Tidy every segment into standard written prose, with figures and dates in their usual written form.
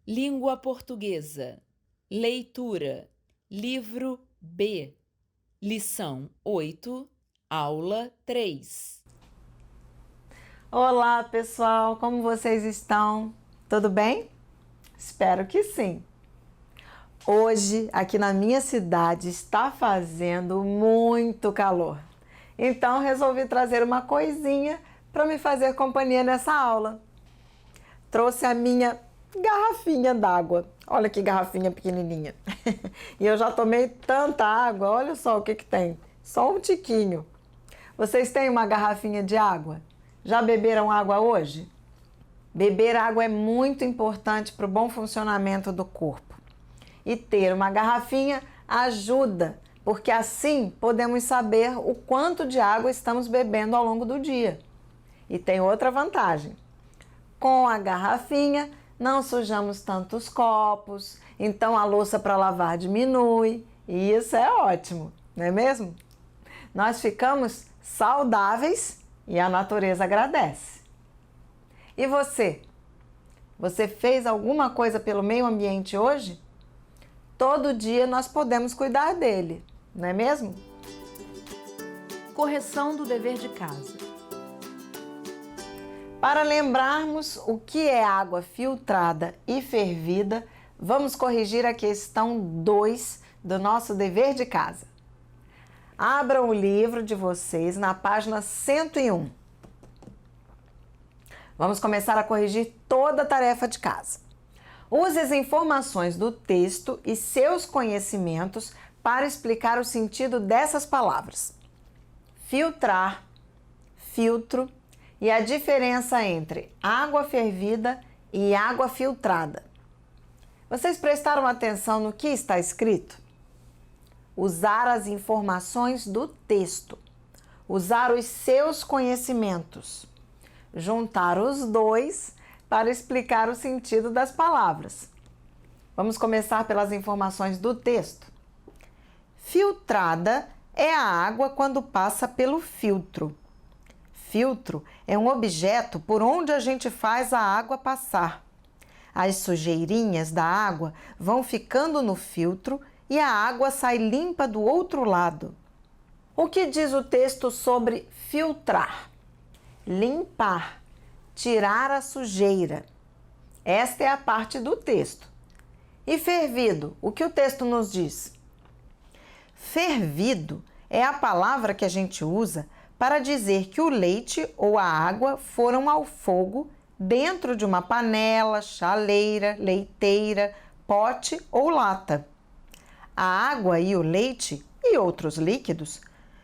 Língua portuguesa. Leitura. Livro B. Lição 8, aula 3. Olá, pessoal! Como vocês estão? Tudo bem? Espero que sim! Hoje, aqui na minha cidade, está fazendo muito calor. Então, resolvi trazer uma coisinha para me fazer companhia nessa aula. Trouxe a minha garrafinha d'água. Olha que garrafinha pequenininha. E eu já tomei tanta água, olha só o que tem. Só um tiquinho. Vocês têm uma garrafinha de água? Já beberam água hoje? Beber água é muito importante para o bom funcionamento do corpo. E ter uma garrafinha ajuda, porque assim podemos saber o quanto de água estamos bebendo ao longo do dia. E tem outra vantagem. Com a garrafinha, não sujamos tantos copos, então a louça para lavar diminui, e isso é ótimo, não é mesmo? Nós ficamos saudáveis e a natureza agradece. E você? Você fez alguma coisa pelo meio ambiente hoje? Todo dia nós podemos cuidar dele, não é mesmo? Correção do dever de casa. Para lembrarmos o que é água filtrada e fervida, vamos corrigir a questão 2 do nosso dever de casa. Abram o livro de vocês na página 101. Vamos começar a corrigir toda a tarefa de casa. Use as informações do texto e seus conhecimentos para explicar o sentido dessas palavras. Filtrar, filtro, e a diferença entre água fervida e água filtrada. Vocês prestaram atenção no que está escrito? Usar as informações do texto, usar os seus conhecimentos, juntar os dois para explicar o sentido das palavras. Vamos começar pelas informações do texto. Filtrada é a água quando passa pelo filtro. Filtro é um objeto por onde a gente faz a água passar. As sujeirinhas da água vão ficando no filtro e a água sai limpa do outro lado. O que diz o texto sobre filtrar? Limpar, tirar a sujeira. Esta é a parte do texto. E fervido, o que o texto nos diz? Fervido é a palavra que a gente usa para dizer que o leite ou a água foram ao fogo dentro de uma panela, chaleira, leiteira, pote ou lata. A água e o leite e outros líquidos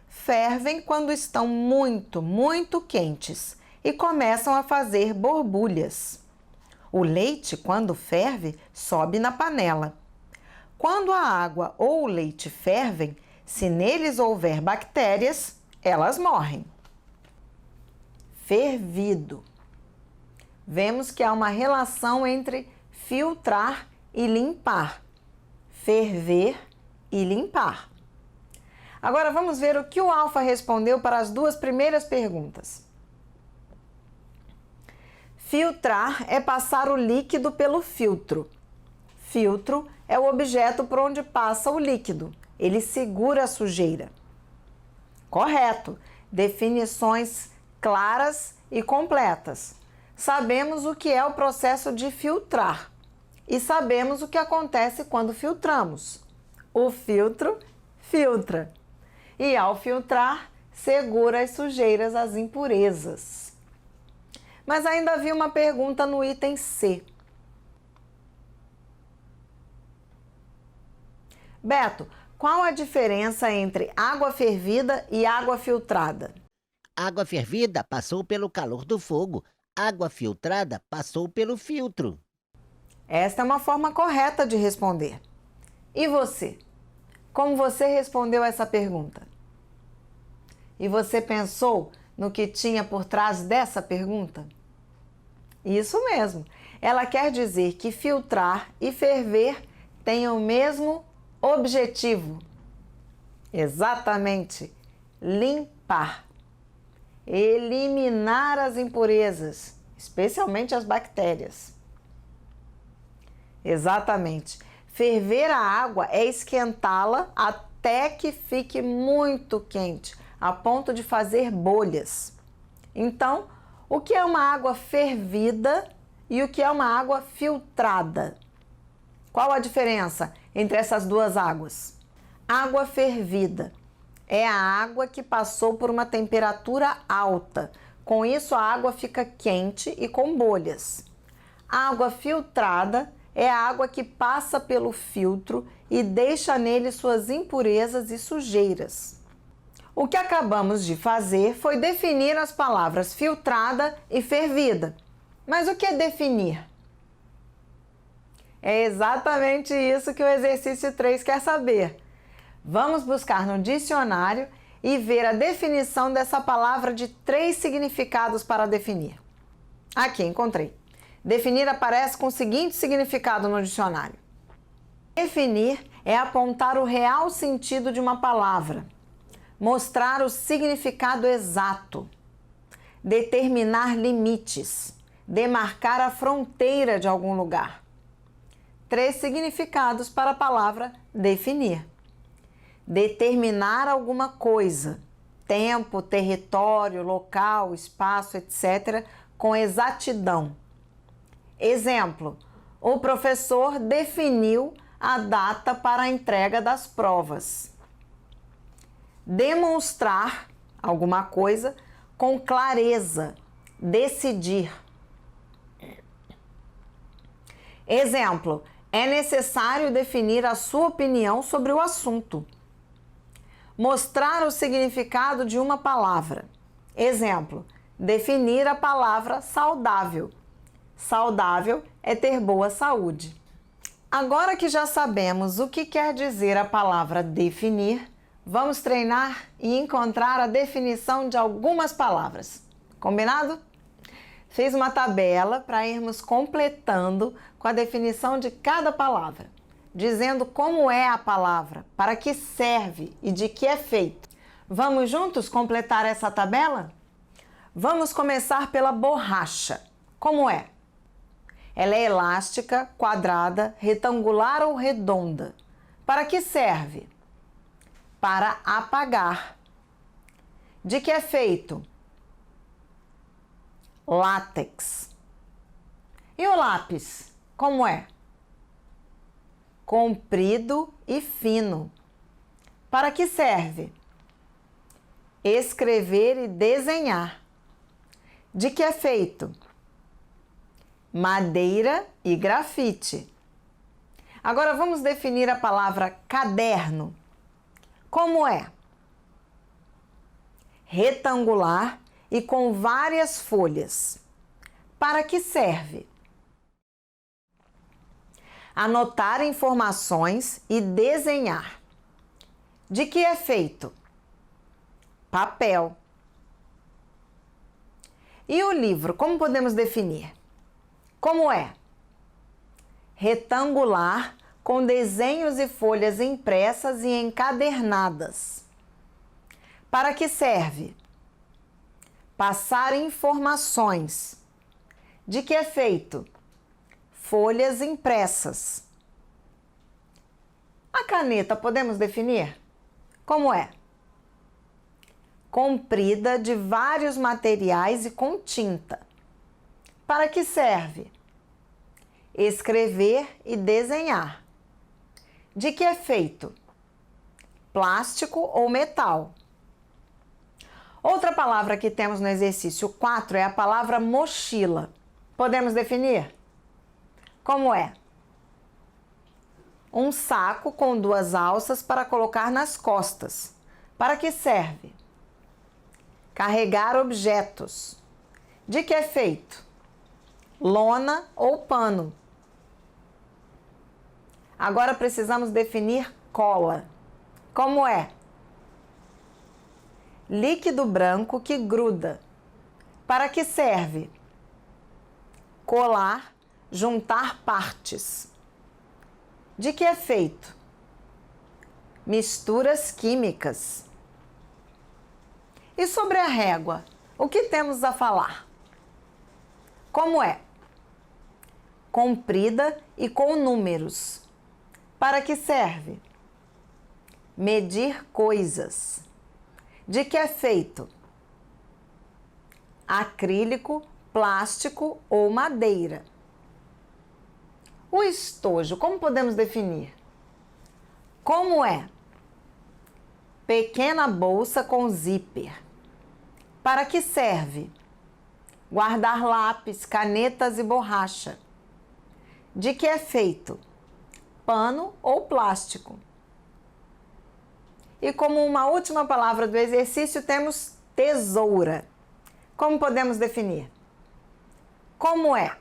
fervem quando estão muito quentes e começam a fazer borbulhas. O leite, quando ferve, sobe na panela. Quando a água ou o leite fervem, se neles houver bactérias, elas morrem. Fervido. Vemos que há uma relação entre filtrar e limpar. Ferver e limpar. Agora vamos ver o que o Alfa respondeu para as duas primeiras perguntas. Filtrar é passar o líquido pelo filtro. Filtro é o objeto por onde passa o líquido. Ele segura a sujeira. Correto. Definições claras e completas. Sabemos o que é o processo de filtrar e sabemos o que acontece quando filtramos. O filtro filtra e, ao filtrar, segura as sujeiras, as impurezas. Mas ainda havia uma pergunta no item C. Beto, qual a diferença entre água fervida e água filtrada? Água fervida passou pelo calor do fogo. Água filtrada passou pelo filtro. Esta é uma forma correta de responder. E você? Como você respondeu essa pergunta? E você pensou no que tinha por trás dessa pergunta? Isso mesmo. Ela quer dizer que filtrar e ferver têm o mesmo objetivo. Exatamente. Limpar. Eliminar as impurezas, especialmente as bactérias. Exatamente. Ferver a água é esquentá-la até que fique muito quente, a ponto de fazer bolhas. Então, o que é uma água fervida e o que é uma água filtrada? Qual a diferença entre essas duas águas? Água fervida é a água que passou por uma temperatura alta. Com isso, a água fica quente e com bolhas. Água filtrada é a água que passa pelo filtro e deixa nele suas impurezas e sujeiras. O que acabamos de fazer foi definir as palavras filtrada e fervida. Mas o que é definir? É exatamente isso que o exercício 3 quer saber. Vamos buscar no dicionário e ver a definição dessa palavra de 3 significados para definir. Aqui, encontrei. Definir aparece com o seguinte significado no dicionário. Definir é apontar o real sentido de uma palavra, mostrar o significado exato, determinar limites, demarcar a fronteira de algum lugar. 3 significados para a palavra definir. Determinar alguma coisa, tempo, território, local, espaço, etc., com exatidão. Exemplo: o professor definiu a data para a entrega das provas. Demonstrar alguma coisa com clareza, decidir. Exemplo: é necessário definir a sua opinião sobre o assunto. Mostrar o significado de uma palavra. Exemplo: definir a palavra saudável. Saudável é ter boa saúde. Agora que já sabemos o que quer dizer a palavra definir, vamos treinar e encontrar a definição de algumas palavras. Combinado? Fiz uma tabela para irmos completando com a definição de cada palavra, dizendo como é a palavra, para que serve e de que é feito. Vamos juntos completar essa tabela? Vamos começar pela borracha. Como é? Ela é elástica, quadrada, retangular ou redonda. Para que serve? Para apagar. De que é feito? Látex. E o lápis, como é? Comprido e fino. Para que serve? Escrever e desenhar. De que é feito? Madeira e grafite. Agora vamos definir a palavra caderno. Como é? Retangular e com várias folhas. Para que serve? Anotar informações e desenhar. De que é feito? Papel. E o livro, como podemos definir? Como é? Retangular, com desenhos e folhas impressas e encadernadas. Para que serve? Passar informações. De que é feito? Folhas impressas. A caneta podemos definir? Como é? Comprida, de vários materiais e com tinta. Para que serve? Escrever e desenhar. De que é feito? Plástico ou metal. Outra palavra que temos no exercício 4 é a palavra mochila. Podemos definir? Como é? Um saco com 2 alças para colocar nas costas. Para que serve? Carregar objetos. De que é feito? Lona ou pano. Agora precisamos definir cola. Como é? Líquido branco que gruda. Para que serve? Colar, juntar partes. De que é feito? Misturas químicas. E sobre a régua, o que temos a falar? Como é? comprida e com números. Para que serve? Medir coisas. De que é feito? Acrílico, plástico ou madeira. O estojo, como podemos definir? Como é? Pequena bolsa com zíper. Para que serve? Guardar lápis, canetas e borracha. De que é feito? Pano ou plástico. E como uma última palavra do exercício, temos tesoura. Como podemos definir? Como é?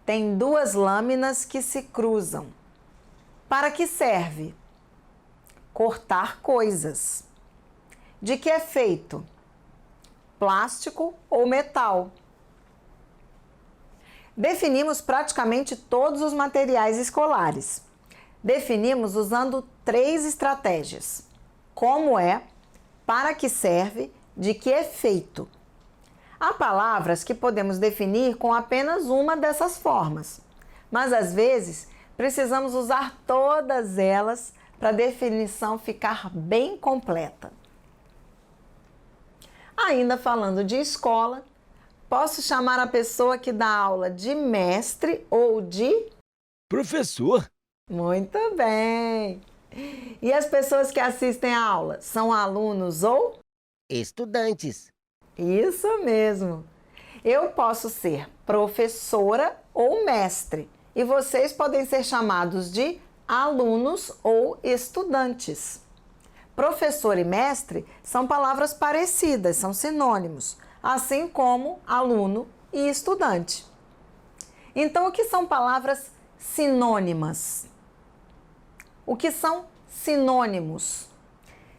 Tem duas lâminas que se cruzam. Para que serve? Cortar coisas. De que é feito? Plástico ou metal. Definimos praticamente todos os materiais escolares. Definimos usando 3 estratégias. Como é, para que serve, de que é feito. Há palavras que podemos definir com apenas uma dessas formas, mas às vezes precisamos usar todas elas para a definição ficar bem completa. Ainda falando de escola, posso chamar a pessoa que dá aula de mestre ou de Professor. Muito bem! E as pessoas que assistem a aula são alunos ou? Estudantes. Isso mesmo! Eu posso ser professora ou mestre e vocês podem ser chamados de alunos ou estudantes. Professor e mestre são palavras parecidas, são sinônimos, assim como aluno e estudante. Então, o que são palavras sinônimas? O que são sinônimos?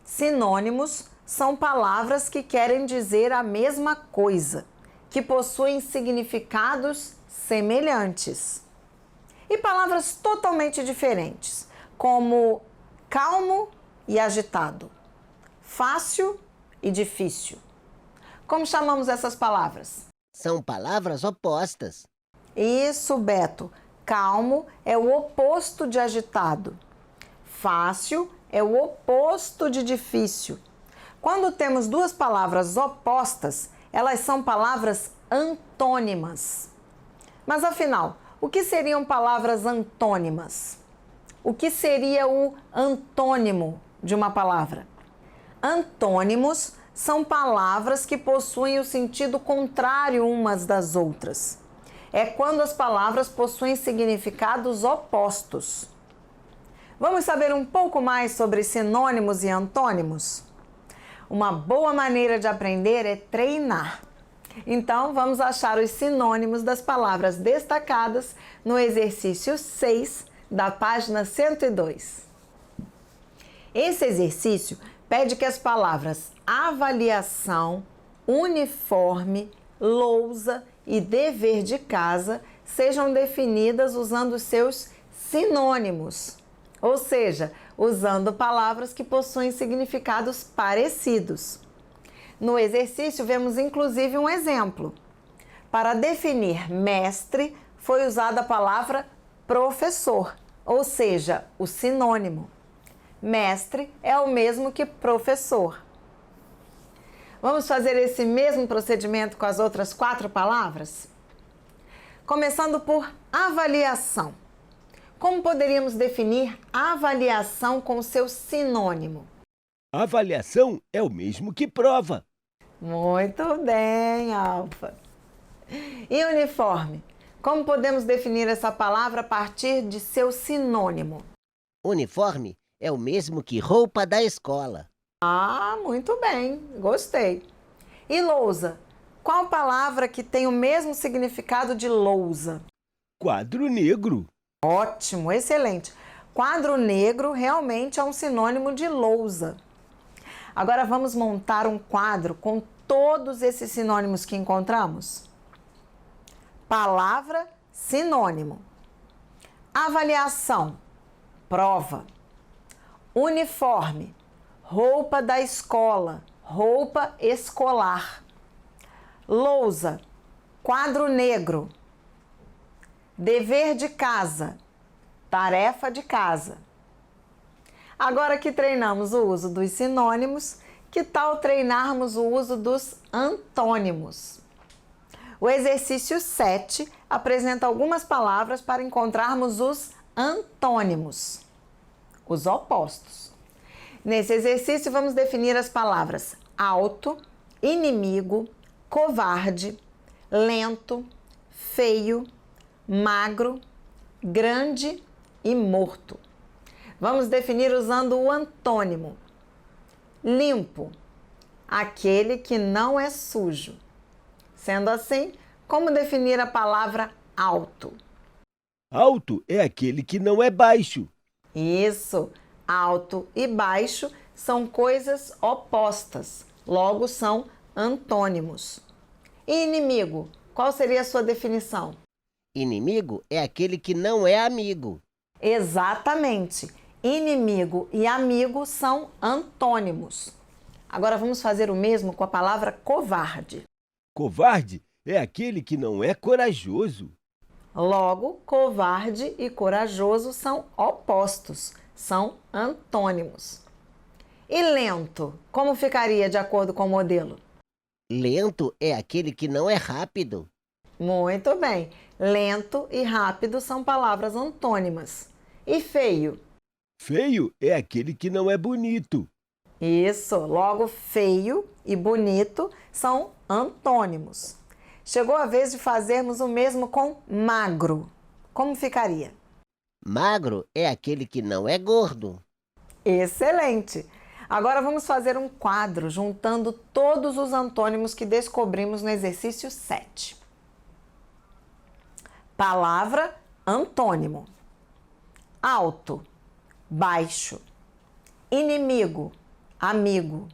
Sinônimos são palavras que querem dizer a mesma coisa, que possuem significados semelhantes. E palavras totalmente diferentes, como calmo e agitado, fácil e difícil. Como chamamos essas palavras? São palavras opostas. Isso, Beto. Calmo é o oposto de agitado. Fácil é o oposto de difícil. Quando temos duas palavras opostas, elas são palavras antônimas. Mas afinal, o que seriam palavras antônimas? O que seria o antônimo de uma palavra? Antônimos são palavras que possuem o sentido contrário umas das outras. É quando as palavras possuem significados opostos. Vamos saber um pouco mais sobre sinônimos e antônimos? Uma boa maneira de aprender é treinar. Então, vamos achar os sinônimos das palavras destacadas no exercício 6 da página 102. Esse exercício pede que as palavras avaliação, uniforme, lousa e dever de casa sejam definidas usando seus sinônimos, ou seja, usando palavras que possuem significados parecidos. No exercício, vemos inclusive um exemplo. Para definir mestre, foi usada a palavra professor, ou seja, o sinônimo. Mestre é o mesmo que professor. Vamos fazer esse mesmo procedimento com as outras 4 palavras? Começando por avaliação. Como poderíamos definir avaliação com seu sinônimo? Avaliação é o mesmo que prova. Muito bem, Alfa. E uniforme? Como podemos definir essa palavra a partir de seu sinônimo? Uniforme é o mesmo que roupa da escola. Ah, muito bem, gostei. E lousa? Qual palavra que tem o mesmo significado de lousa? Quadro negro. Ótimo, excelente. Quadro negro realmente é um sinônimo de lousa. Agora vamos montar um quadro com todos esses sinônimos que encontramos. Palavra, sinônimo. Avaliação, prova. Uniforme, roupa da escola, roupa escolar. Lousa, quadro negro. dever de casa, tarefa de casa. Agora que treinamos o uso dos sinônimos, que tal treinarmos o uso dos antônimos? O exercício 7 apresenta algumas palavras para encontrarmos os antônimos, os opostos. Nesse exercício, vamos definir as palavras alto, inimigo, covarde, lento, feio, magro, grande e morto. Vamos definir usando o antônimo. Limpo, aquele que não é sujo. Sendo assim, como definir a palavra alto? Alto é aquele que não é baixo. Isso, alto e baixo são coisas opostas, logo são antônimos. E inimigo, qual seria a sua definição? Inimigo é aquele que não é amigo. Exatamente. Inimigo e amigo são antônimos. Agora vamos fazer o mesmo com a palavra covarde. Covarde é aquele que não é corajoso. Logo, covarde e corajoso são opostos, são antônimos. E lento, como ficaria de acordo com o modelo? Lento é aquele que não é rápido. Muito bem. Lento e rápido são palavras antônimas. E feio? Feio é aquele que não é bonito. Isso, logo feio e bonito são antônimos. Chegou a vez de fazermos o mesmo com magro. Como ficaria? Magro é aquele que não é gordo. Excelente! Agora vamos fazer um quadro juntando todos os antônimos que descobrimos no exercício 7. Palavra antônimo: alto, baixo, inimigo, amigo,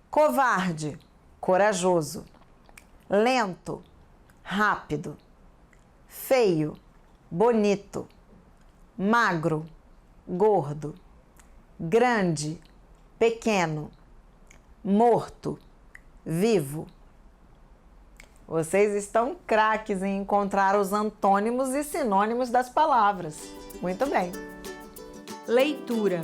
covarde, corajoso, lento, rápido, feio, bonito, magro, gordo, grande, pequeno, morto, vivo. Vocês estão craques em encontrar os antônimos e sinônimos das palavras. Muito bem. Leitura.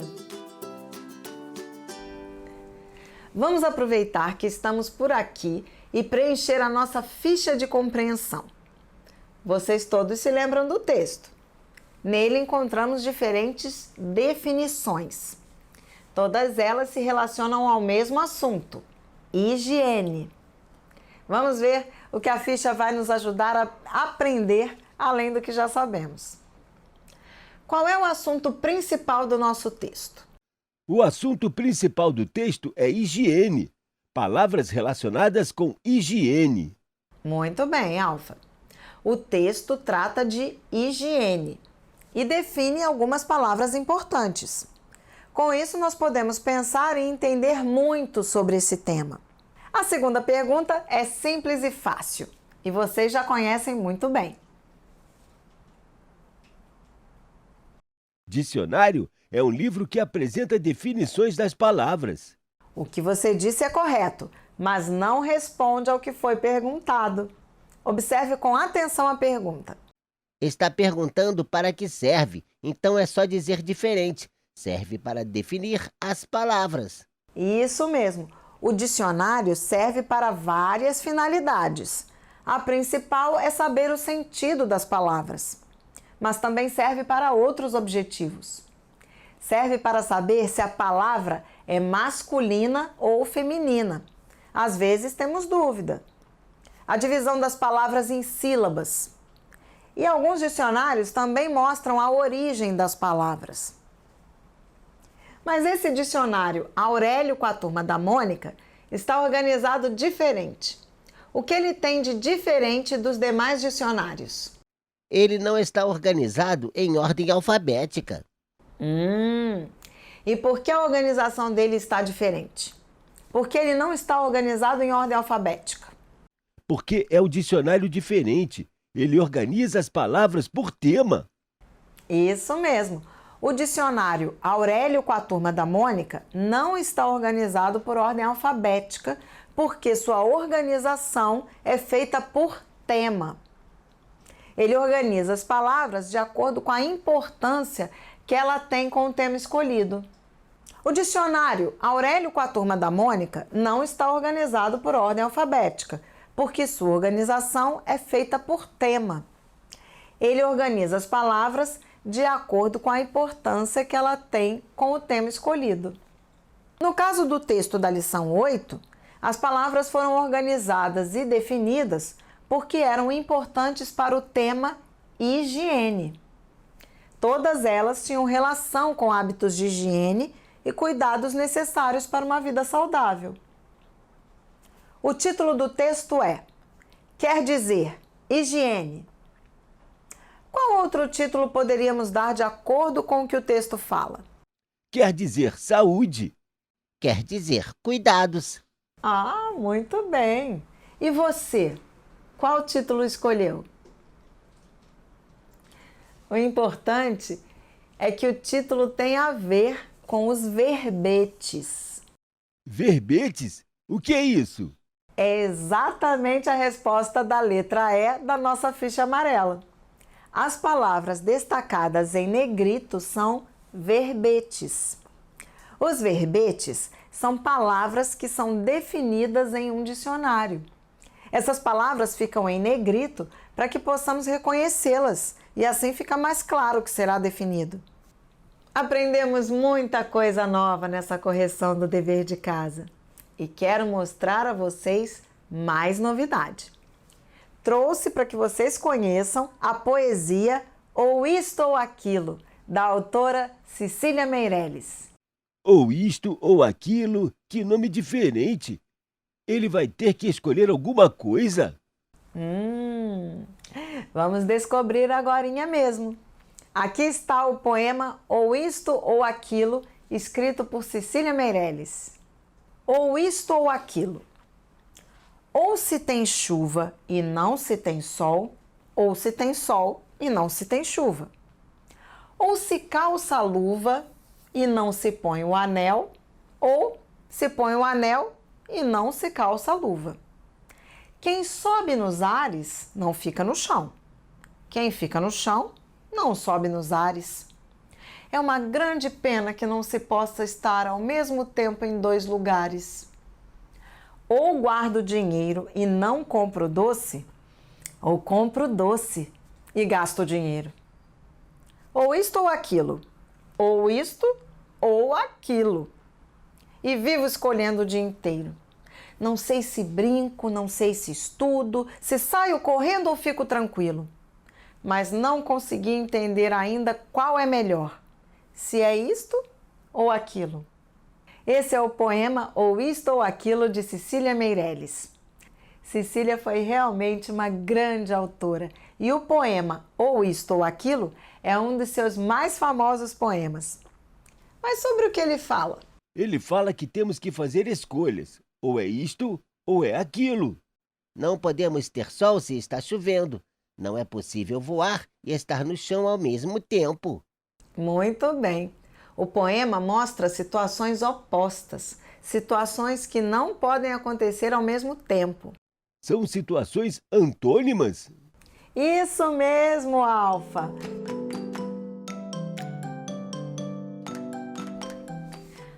Vamos aproveitar que estamos por aqui e preencher a nossa ficha de compreensão. Vocês todos se lembram do texto. Nele encontramos diferentes definições. Todas elas se relacionam ao mesmo assunto: higiene. Vamos ver o que a ficha vai nos ajudar a aprender além do que já sabemos. Qual é o assunto principal do nosso texto? O assunto principal do texto é higiene. Palavras relacionadas com higiene. Muito bem, Alfa. O texto trata de higiene e define algumas palavras importantes. Com isso, nós podemos pensar e entender muito sobre esse tema. A segunda pergunta é simples e fácil, e vocês já conhecem muito bem. Dicionário é um livro que apresenta definições das palavras. O que você disse é correto, mas não responde ao que foi perguntado. Observe com atenção a pergunta. Está perguntando para que serve, então é só dizer diferente. Serve para definir as palavras. Isso mesmo. O dicionário serve para várias finalidades. A principal é saber o sentido das palavras, mas também serve para outros objetivos. Serve para saber se a palavra é masculina ou feminina. Às vezes temos dúvida. A divisão das palavras em sílabas. E alguns dicionários também mostram a origem das palavras. Mas esse dicionário Aurélio com a Turma da Mônica está organizado diferente. O que ele tem de diferente dos demais dicionários? Ele não está organizado em ordem alfabética. E por que a organização dele está diferente? Porque ele não está organizado em ordem alfabética. Porque é um dicionário diferente. Ele organiza as palavras por tema. Isso mesmo. O dicionário Aurélio com a Turma da Mônica não está organizado por ordem alfabética, porque sua organização é feita por tema. Ele organiza as palavras de acordo com a importância que ela tem com o tema escolhido. O dicionário Aurélio com a Turma da Mônica não está organizado por ordem alfabética, porque sua organização é feita por tema. Ele organiza as palavras de acordo com a importância que ela tem com o tema escolhido. No caso do texto da lição 8, as palavras foram organizadas e definidas porque eram importantes para o tema higiene. Todas elas tinham relação com hábitos de higiene e cuidados necessários para uma vida saudável. O título do texto é Quer dizer, higiene. Qual outro título poderíamos dar de acordo com o que o texto fala? Quer dizer saúde. Quer dizer cuidados. Ah, muito bem! E você? Qual título escolheu? O importante é que o título tem a ver com os verbetes. Verbetes? O que é isso? É exatamente a resposta da letra E da nossa ficha amarela. As palavras destacadas em negrito são verbetes. Os verbetes são palavras que são definidas em um dicionário. Essas palavras ficam em negrito para que possamos reconhecê-las e assim fica mais claro o que será definido. Aprendemos muita coisa nova nessa correção do dever de casa e quero mostrar a vocês mais novidade. Trouxe para que vocês conheçam a poesia Ou Isto ou Aquilo, da autora Cecília Meirelles. Ou isto ou aquilo, que nome diferente. Ele vai ter que escolher alguma coisa? Vamos descobrir agorinha mesmo. Aqui está o poema Ou Isto ou Aquilo, escrito por Cecília Meirelles. Ou isto ou aquilo. Ou se tem chuva e não se tem sol, ou se tem sol e não se tem chuva. Ou se calça a luva e não se põe o anel, ou se põe o anel e não se calça a luva. Quem sobe nos ares não fica no chão. Quem fica no chão não sobe nos ares. É uma grande pena que não se possa estar ao mesmo tempo em dois lugares. Ou guardo dinheiro e não compro doce, ou compro doce e gasto dinheiro. Ou isto ou aquilo, ou isto ou aquilo. E vivo escolhendo o dia inteiro. Não sei se brinco, não sei se estudo, se saio correndo ou fico tranquilo. Mas não consegui entender ainda qual é melhor, se é isto ou aquilo. Esse é o poema Ou Isto ou Aquilo, de Cecília Meirelles. Cecília foi realmente uma grande autora e o poema Ou Isto ou Aquilo é um dos seus mais famosos poemas. Mas sobre o que ele fala? Ele fala que temos que fazer escolhas. Ou é isto ou é aquilo. Não podemos ter sol se está chovendo. Não é possível voar e estar no chão ao mesmo tempo. Muito bem. O poema mostra situações opostas, situações que não podem acontecer ao mesmo tempo. São situações antônimas? Isso mesmo, Alfa!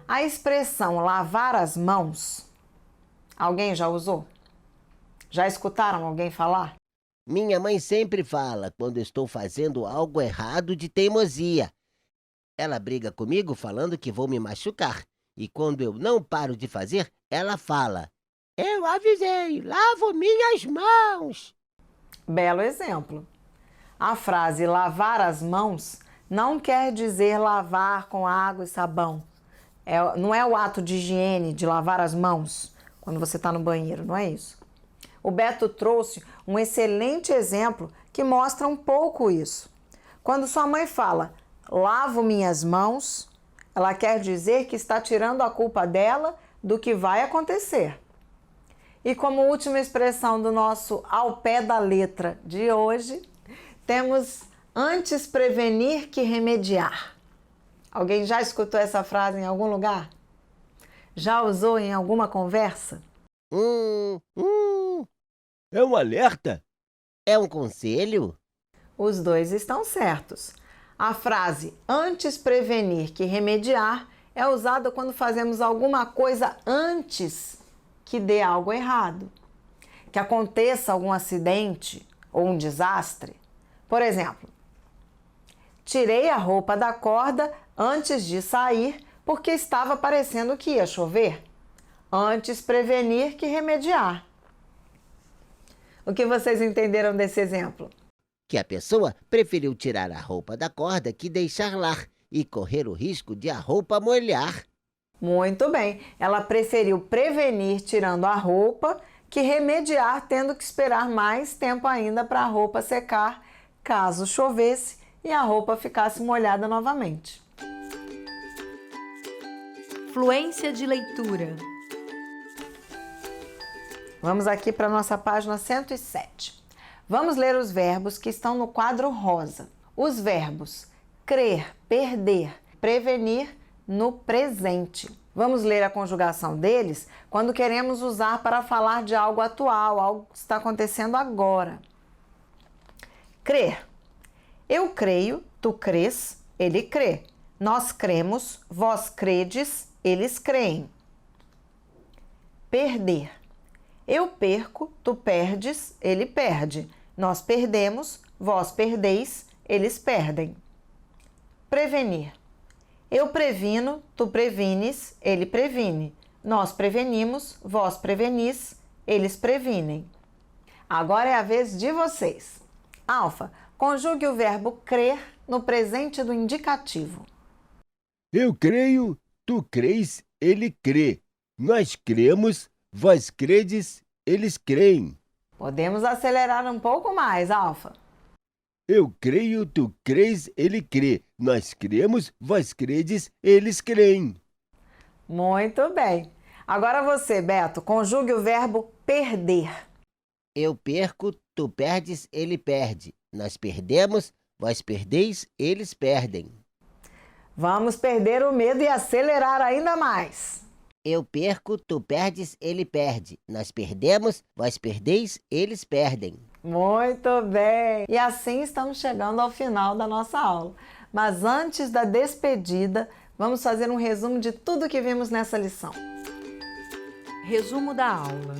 A expressão lavar as mãos, alguém já usou? Já escutaram alguém falar? Minha mãe sempre fala quando estou fazendo algo errado de teimosia. Ela briga comigo falando que vou me machucar. E quando eu não paro de fazer, ela fala: Eu avisei, lavo minhas mãos. Belo exemplo. A frase lavar as mãos não quer dizer lavar com água e sabão. Não é o ato de higiene de lavar as mãos quando você está no banheiro, não é isso. O Beto trouxe um excelente exemplo que mostra um pouco isso. Quando sua mãe fala, lavo minhas mãos, ela quer dizer que está tirando a culpa dela do que vai acontecer. E como última expressão do nosso ao pé da letra de hoje, temos antes prevenir que remediar. Alguém já escutou essa frase em algum lugar? Já usou em alguma conversa? Hum, hum. É um alerta? É um conselho? Os dois estão certos. A frase antes prevenir que remediar é usada quando fazemos alguma coisa antes que dê algo errado, que aconteça algum acidente ou um desastre. Por exemplo, tirei a roupa da corda antes de sair porque estava parecendo que ia chover. Antes prevenir que remediar. O que vocês entenderam desse exemplo? Que a pessoa preferiu tirar a roupa da corda que deixar lá e correr o risco de a roupa molhar. Muito bem, ela preferiu prevenir tirando a roupa que remediar tendo que esperar mais tempo ainda para a roupa secar caso chovesse e a roupa ficasse molhada novamente. Fluência de leitura. Vamos aqui para a nossa página 107. Vamos ler os verbos que estão no quadro rosa. Os verbos crer, perder, prevenir no presente. Vamos ler a conjugação deles quando queremos usar para falar de algo atual, algo que está acontecendo agora. Crer. Eu creio, tu crês, ele crê. Nós cremos, vós credes, eles creem. Perder. Eu perco, tu perdes, ele perde. Nós perdemos, vós perdeis, eles perdem. Prevenir. Eu previno, tu prevines, ele previne. Nós prevenimos, vós prevenis, eles previnem. Agora é a vez de vocês. Alfa, conjugue o verbo crer no presente do indicativo. Eu creio, tu crês, ele crê. Nós cremos, vós credes, eles creem. Podemos acelerar um pouco mais, Alfa. Eu creio, tu crês, ele crê. Nós cremos, vós credes, eles creem. Muito bem. Agora você, Beto, conjugue o verbo perder. Eu perco, tu perdes, ele perde. Nós perdemos, vós perdeis, eles perdem. Vamos perder o medo e acelerar ainda mais. Eu perco, tu perdes, ele perde. Nós perdemos, vós perdeis, eles perdem. Muito bem! E assim estamos chegando ao final da nossa aula. Mas antes da despedida, vamos fazer um resumo de tudo que vimos nessa lição. Resumo da aula.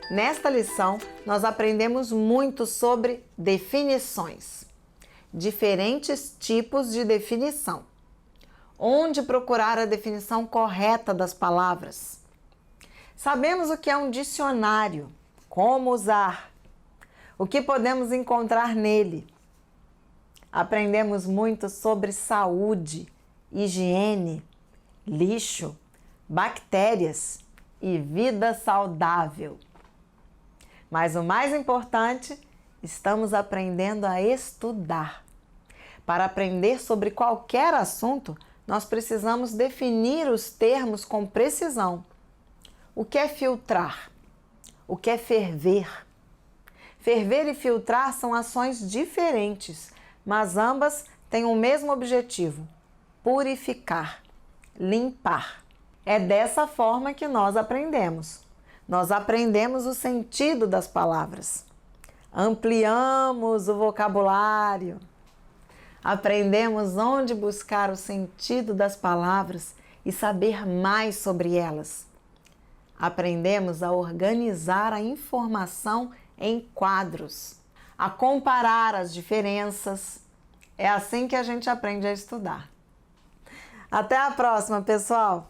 Nesta lição, nós aprendemos muito sobre definições. Diferentes tipos de definição. Onde procurar a definição correta das palavras. Sabemos o que é um dicionário, como usar, o que podemos encontrar nele. Aprendemos muito sobre saúde, higiene, lixo, bactérias e vida saudável. Mas o mais importante, estamos aprendendo a estudar. Para aprender sobre qualquer assunto, nós precisamos definir os termos com precisão. O que é filtrar? O que é ferver? Ferver e filtrar são ações diferentes, mas ambas têm o mesmo objetivo: purificar, limpar. É dessa forma que nós aprendemos. Nós aprendemos o sentido das palavras. Ampliamos o vocabulário. Aprendemos onde buscar o sentido das palavras e saber mais sobre elas. Aprendemos a organizar a informação em quadros, a comparar as diferenças. É assim que a gente aprende a estudar. Até a próxima, pessoal!